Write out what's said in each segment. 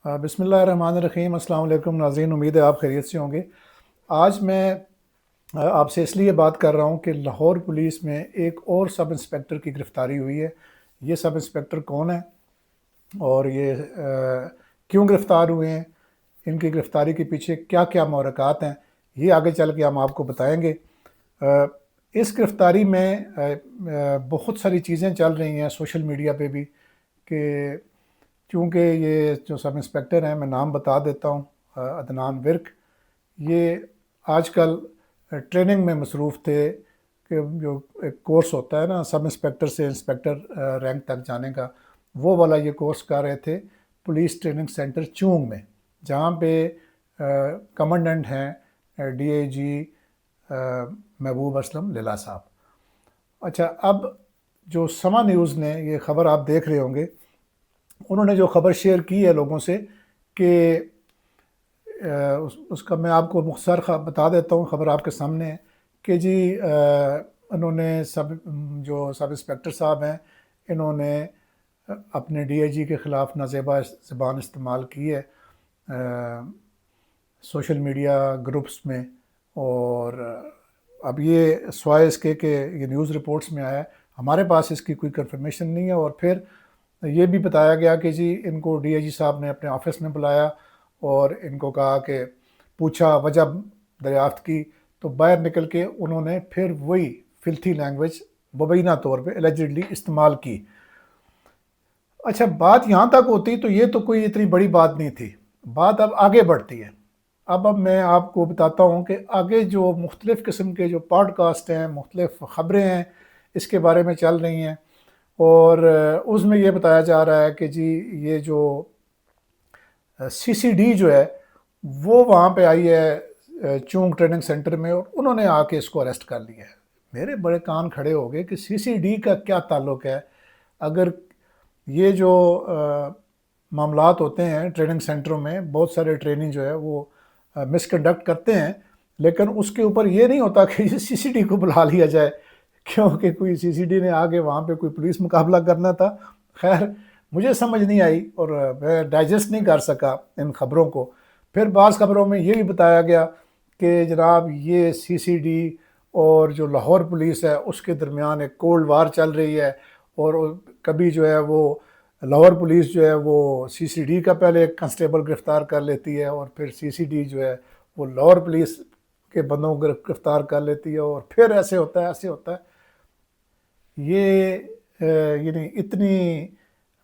بسم اللہ الرحمن الرحیم۔ السلام علیکم ناظرین، امید ہے آپ خیریت سے ہوں گے۔ آج میں آپ سے اس لیے بات کر رہا ہوں کہ لاہور پولیس میں ایک اور سب انسپیکٹر کی گرفتاری ہوئی ہے۔ یہ سب انسپیکٹر کون ہیں اور یہ کیوں گرفتار ہوئے ہیں، ان کی گرفتاری کے پیچھے کیا کیا محرکات ہیں، یہ آگے چل کے ہم آپ کو بتائیں گے۔ اس گرفتاری میں بہت ساری چیزیں چل رہی ہیں سوشل میڈیا پہ بھی، کہ چونکہ یہ جو سب انسپیکٹر ہیں، میں نام بتا دیتا ہوں، عدنان ورک، یہ آج کل ٹریننگ میں مصروف تھے کہ جو ایک کورس ہوتا ہے نا سب انسپیکٹر سے انسپیکٹر رینک تک جانے کا، وہ والا یہ کورس کر رہے تھے پولیس ٹریننگ سینٹر چونگ میں، جہاں پہ کمانڈنٹ ہیں ڈی اے جی محبوب اسلم لیلا صاحب۔ اچھا، اب جو سما نیوز نے یہ خبر آپ دیکھ رہے ہوں گے، انہوں نے جو خبر شیئر کی ہے لوگوں سے کہ اس کا میں آپ کو مختصر بتا دیتا ہوں، خبر آپ کے سامنے ہے کہ جی انہوں نے جو سب انسپیکٹر صاحب ہیں، انہوں نے اپنے ڈی اے جی کے خلاف نازیبا زبان استعمال کی ہے سوشل میڈیا گروپس میں، اور اب یہ سوائے اس کے کہ یہ نیوز رپورٹس میں آیا ہے، ہمارے پاس اس کی کوئی کنفرمیشن نہیں ہے۔ اور پھر یہ بھی بتایا گیا کہ جی ان کو ڈی اے جی صاحب نے اپنے آفس میں بلایا اور ان کو کہا کہ پوچھا، وجہ دریافت کی، تو باہر نکل کے انہوں نے پھر وہی فلتھی لینگویج مبینہ طور پہ الیجڈلی استعمال کی۔ اچھا، بات یہاں تک ہوتی تو یہ تو کوئی اتنی بڑی بات نہیں تھی، بات اب آگے بڑھتی ہے۔ اب میں آپ کو بتاتا ہوں کہ آگے جو مختلف قسم کے جو پوڈ کاسٹ ہیں، مختلف خبریں ہیں اس کے بارے میں چل رہی ہیں، اور اس میں یہ بتایا جا رہا ہے کہ جی یہ جو سی سی ڈی جو ہے وہ وہاں پہ آئی ہے چونگ ٹریننگ سینٹر میں، اور انہوں نے آ کے اس کو اریسٹ کر لیا ہے۔ میرے بڑے کان کھڑے ہو گئے کہ سی سی ڈی کا کیا تعلق ہے؟ اگر یہ جو معاملات ہوتے ہیں ٹریننگ سینٹروں میں، بہت سارے ٹریننگ جو ہے وہ مس کنڈکٹ کرتے ہیں، لیکن اس کے اوپر یہ نہیں ہوتا کہ سی سی ڈی کو بلا لیا جائے، کیونکہ کوئی سی سی ڈی نے آگے وہاں پہ کوئی پولیس مقابلہ کرنا تھا۔ خیر، مجھے سمجھ نہیں آئی اور میں ڈائجسٹ نہیں کر سکا ان خبروں کو۔ پھر بعض خبروں میں یہ بھی بتایا گیا کہ جناب یہ سی سی ڈی اور جو لاہور پولیس ہے اس کے درمیان ایک کولڈ وار چل رہی ہے، اور کبھی جو ہے وہ لاہور پولیس جو ہے وہ سی سی ڈی کا پہلے ایک کنسٹیبل گرفتار کر لیتی ہے، اور پھر سی سی ڈی جو ہے وہ لاہور پولیس کے بندوں کو گرفتار کر لیتی ہے، اور پھر ایسے ہوتا ہے ایسے ہوتا ہے۔ یہ یعنی اتنی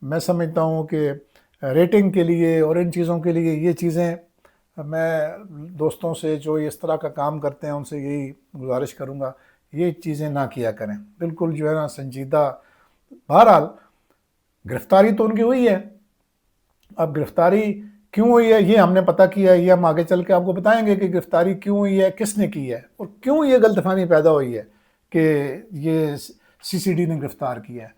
میں سمجھتا ہوں کہ ریٹنگ کے لیے اور ان چیزوں کے لیے یہ چیزیں، میں دوستوں سے جو اس طرح کا کام کرتے ہیں ان سے یہی گزارش کروں گا، یہ چیزیں نہ کیا کریں، بالکل جو ہے نا سنجیدہ۔ بہرحال گرفتاری تو ان کی ہوئی ہے، اب گرفتاری کیوں ہوئی ہے یہ ہم نے پتہ کیا ہے، یہ ہم آگے چل کے آپ کو بتائیں گے کہ گرفتاری کیوں ہوئی ہے، کس نے کی ہے، اور کیوں یہ غلط فہمی پیدا ہوئی ہے کہ یہ سی سی ڈی نے گرفتار کیا ہے۔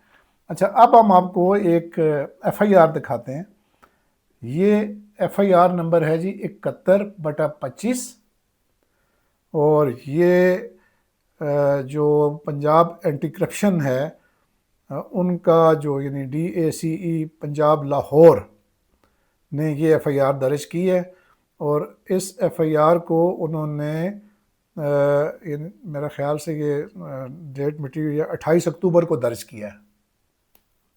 اچھا، اب ہم آپ کو ایک ایف آئی آر دکھاتے ہیں۔ یہ ایف آئی آر نمبر ہے جی 71/25، اور یہ جو پنجاب اینٹی کرپشن ہے ان کا جو یعنی ڈی اے سی ای پنجاب لاہور نے یہ ایف آئی آر درج کی ہے، اور اس ایف آئی آر کو انہوں نے میرا خیال سے یہ ڈیٹ مٹی ہوئی ہے 28 اکتوبر کو درج کیا ہے،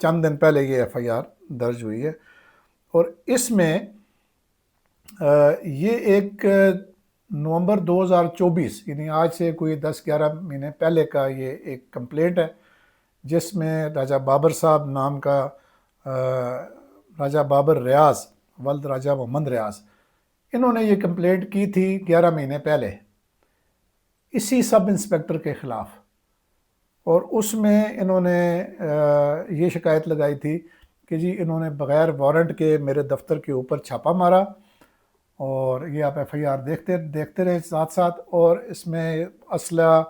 چند دن پہلے یہ ایف آئی آر درج ہوئی ہے۔ اور اس میں یہ ایک نومبر 2024 یعنی آج سے کوئی 10-11 مہینے پہلے کا یہ ایک کمپلینٹ ہے، جس میں راجہ بابر صاحب نام کا راجہ بابر ریاض ولد راجہ محمد ریاض، انہوں نے یہ کمپلینٹ کی تھی 11 مہینے پہلے اسی سب انسپیکٹر کے خلاف، اور اس میں انہوں نے یہ شکایت لگائی تھی کہ جی انہوں نے بغیر وارنٹ کے میرے دفتر کے اوپر چھاپا مارا، اور یہ آپ ایف آئی آر دیکھتے رہے ساتھ ساتھ، اور اس میں اسلحہ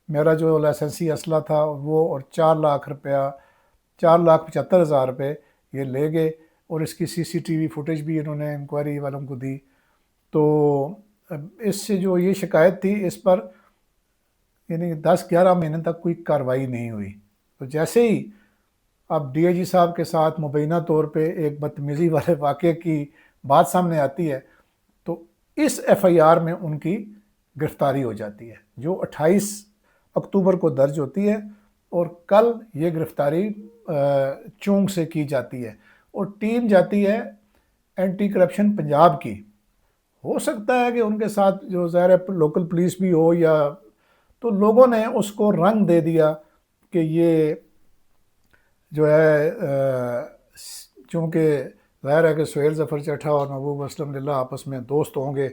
میرا جو لائسنسی اسلحہ تھا وہ، اور 4 لاکھ روپیہ 4,75,000 روپے یہ لے گئے، اور اس کی سی سی ٹی وی فوٹیج بھی انہوں نے انکوائری والوں کو دی۔ تو اس سے جو یہ شکایت تھی اس پر یعنی 10-11 مہینے تک کوئی کارروائی نہیں ہوئی۔ تو جیسے ہی اب ڈی اے جی صاحب کے ساتھ مبینہ طور پہ ایک بدتمیزی والے واقعے کی بات سامنے آتی ہے تو اس ایف آئی آر میں ان کی گرفتاری ہو جاتی ہے جو 28 اکتوبر کو درج ہوتی ہے، اور کل یہ گرفتاری چونگ سے کی جاتی ہے، اور ٹیم جاتی ہے اینٹی کرپشن پنجاب کی۔ ہو سکتا ہے کہ ان کے ساتھ جو ظاہر لوکل پولیس بھی ہو، یا تو لوگوں نے اس کو رنگ دے دیا کہ یہ جو ہے چونکہ ظاہر ہے کہ سہیل ظفر چٹھا اور محبوب اسلم للہ آپس میں دوست ہوں گے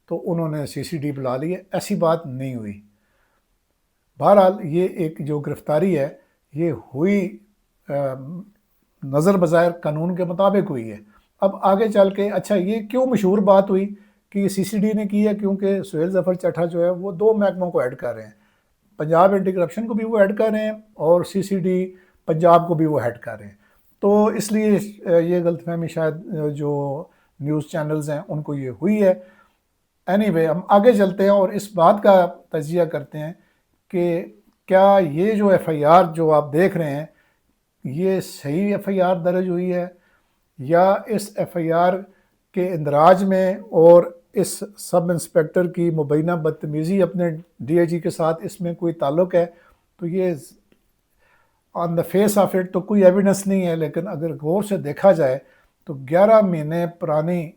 تو انہوں نے سی سی ڈی بلا لی ہے، ایسی بات نہیں ہوئی۔ بہرحال یہ ایک جو گرفتاری ہے یہ ہوئی نظر بظاہر قانون کے مطابق ہوئی ہے۔ اب آگے چل کے اچھا یہ کیوں مشہور بات ہوئی کہ سی سی ڈی نے کی ہے، کیونکہ سہیل ظفر چٹھا جو ہے وہ 2 محکموں کو ایڈ کر رہے ہیں، پنجاب اینٹی کرپشن کو بھی وہ ایڈ کر رہے ہیں اور سی سی ڈی پنجاب کو بھی وہ ایڈ کر رہے ہیں، تو اس لیے یہ غلط فہمی شاید جو نیوز چینلز ہیں ان کو یہ ہوئی ہے۔ اینی وے ہم آگے چلتے ہیں اور اس بات کا تجزیہ کرتے ہیں کہ کیا یہ جو ایف آئی آر جو آپ دیکھ رہے ہیں یہ صحیح ایف آئی آر درج ہوئی ہے، یا اس ایف آئی آر کے اندراج میں اور اس سب انسپیکٹر کی مبینہ بدتمیزی اپنے ڈی اے جی کے ساتھ اس میں کوئی تعلق ہے۔ تو یہ آن دا فیس آف اٹ تو کوئی ایویڈنس نہیں ہے، لیکن اگر غور سے دیکھا جائے تو 11 مہینے پرانی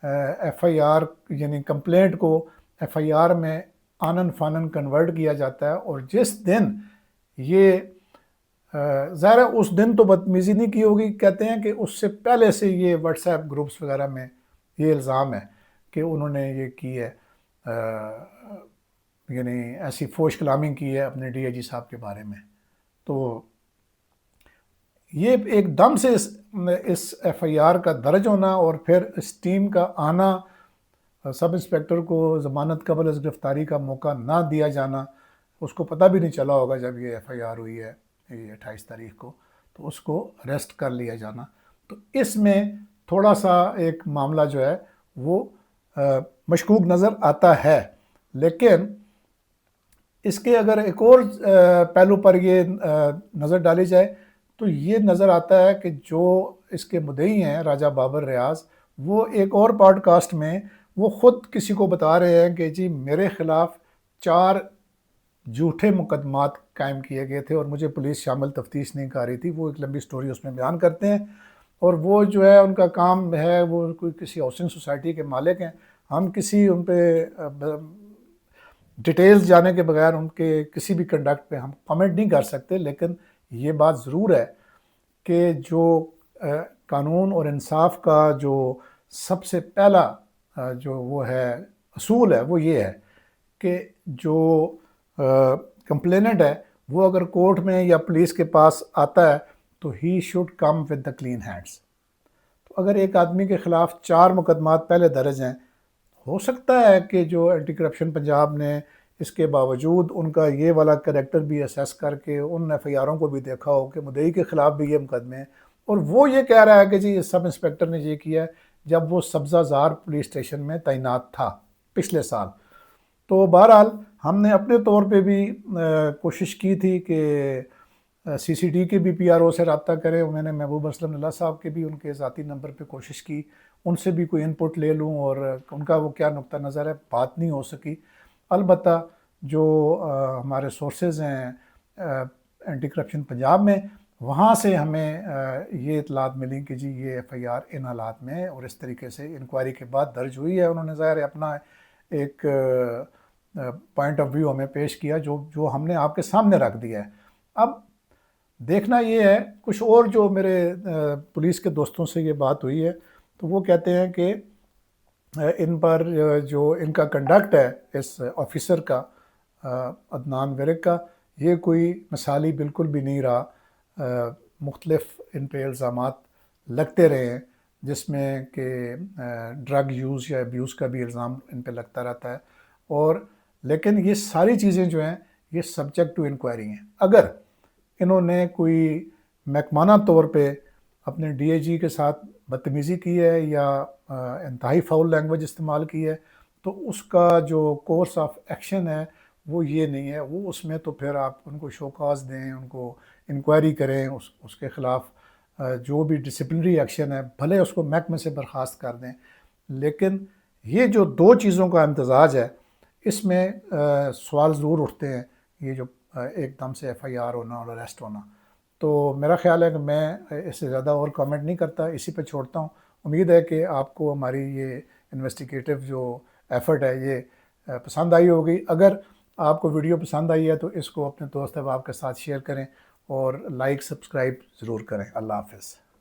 ایف آئی آر یعنی کمپلینٹ کو ایف آئی آر میں آنن فانن کنورٹ کیا جاتا ہے، اور جس دن یہ ظاہر ہے اس دن تو بدتمیزی نہیں کی ہوگی، کہتے ہیں کہ اس سے پہلے سے یہ واٹس ایپ گروپس وغیرہ میں یہ الزام ہے کہ انہوں نے یہ کی ہے، یعنی ایسی فوش کلامی کی ہے اپنے ڈی اے جی صاحب کے بارے میں۔ تو یہ ایک دم سے اس ایف آئی آر کا درج ہونا اور پھر اس ٹیم کا آنا، سب انسپیکٹر کو ضمانت قبل از گرفتاری کا موقع نہ دیا جانا، اس کو پتہ بھی نہیں چلا ہوگا جب یہ ایف آئی آر ہوئی ہے یہ 28 تاریخ کو، تو اس کو اریسٹ کر لیا جانا، تو اس میں تھوڑا سا ایک معاملہ جو ہے وہ مشکوک نظر آتا ہے۔ لیکن اس کے اگر ایک اور پہلو پر یہ نظر ڈالی جائے تو یہ نظر آتا ہے کہ جو اس کے مدعی ہیں راجہ بابر ریاض، وہ ایک اور پوڈ کاسٹ میں وہ خود کسی کو بتا رہے ہیں کہ جی میرے خلاف 4 جھوٹے مقدمات قائم کیے گئے تھے اور مجھے پولیس شامل تفتیش نہیں کر رہی تھی۔ وہ ایک لمبی سٹوری اس میں بیان کرتے ہیں، اور وہ جو ہے ان کا کام ہے، وہ کوئی کسی ہاؤسنگ سوسائٹی کے مالک ہیں، ہم کسی ان پہ ڈیٹیلز جانے کے بغیر ان کے کسی بھی کنڈکٹ پہ ہم کمنٹ نہیں کر سکتے، لیکن یہ بات ضرور ہے کہ جو قانون اور انصاف کا جو سب سے پہلا جو وہ ہے اصول ہے وہ یہ ہے کہ جو کمپلیننٹ ہے وہ اگر کورٹ میں یا پولیس کے پاس آتا ہے تو he should come with the clean hands. تو اگر ایک آدمی کے خلاف 4 مقدمات پہلے درج ہیں، ہو سکتا ہے کہ جو اینٹی کرپشن پنجاب نے اس کے باوجود ان کا یہ والا کریکٹر بھی اسیس کر کے ان ایف آئی آروں کو بھی دیکھا ہو کہ مدعی کے خلاف بھی یہ مقدمے ہیں، اور وہ یہ کہہ رہا ہے کہ جی سب انسپیکٹر نے یہ کیا ہے جب وہ سبزہ زار پولیس اسٹیشن میں تعینات تھا پچھلے سال۔ تو بہرحال ہم نے اپنے طور پہ بھی کوشش کی تھی کہ سی سی ڈی کے بھی پی آر او سے رابطہ کریں، میں نے محبوب اسلم اللہ صاحب کے بھی ان کے ذاتی نمبر پہ کوشش کی، ان سے بھی کوئی انپٹ لے لوں اور ان کا وہ کیا نقطہ نظر ہے، بات نہیں ہو سکی۔ البتہ جو ہمارے سورسز ہیں اینٹی کرپشن پنجاب میں، وہاں سے ہمیں یہ اطلاعات ملیں کہ جی یہ ایف آئی آر ان حالات میں اور اس طریقے سے انکوائری کے بعد درج ہوئی ہے۔ انہوں نے ظاہر اپنا ایک پوائنٹ آف ویو ہمیں پیش کیا جو ہم نے آپ کے سامنے رکھ دیا ہے۔ اب دیکھنا یہ ہے، کچھ اور جو میرے پولیس کے دوستوں سے یہ بات ہوئی ہے تو وہ کہتے ہیں کہ ان پر جو ان کا کنڈکٹ ہے اس آفیسر کا عدنان ورک کا، یہ کوئی مثالی بالکل بھی نہیں رہا، مختلف ان پہ الزامات لگتے رہے ہیں جس میں کہ ڈرگ یوز یا ابیوز کا بھی الزام ان پہ لگتا رہتا ہے، اور لیکن یہ ساری چیزیں جو ہیں یہ سبجیکٹ ٹو انکوائری ہیں۔ اگر انہوں نے کوئی محکمانہ طور پہ اپنے ڈی اے جی کے ساتھ بدتمیزی کی ہے یا انتہائی فاؤل لینگویج استعمال کی ہے تو اس کا جو کورس آف ایکشن ہے وہ یہ نہیں ہے، وہ اس میں تو پھر آپ ان کو شوکاز دیں، ان کو انکوائری کریں، اس کے خلاف جو بھی ڈسپلنری ایکشن ہے بھلے اس کو محکمے سے برخاست کر دیں، لیکن یہ جو دو چیزوں کا امتزاج ہے اس میں سوال ضرور اٹھتے ہیں، یہ جو ایک دم سے ایف آئی آر ہونا اور اریسٹ ہونا. تو میرا خیال ہے کہ میں اس سے زیادہ اور کامنٹ نہیں کرتا، اسی پہ چھوڑتا ہوں. امید ہے کہ آپ کو ہماری یہ انویسٹیگیٹو جو ایفرٹ ہے یہ پسند آئی ہوگی. اگر آپ کو ویڈیو پسند آئی ہے تو اس کو اپنے دوست احباب کے ساتھ شیئر کریں اور لائک سبسکرائب ضرور کریں. اللہ حافظ.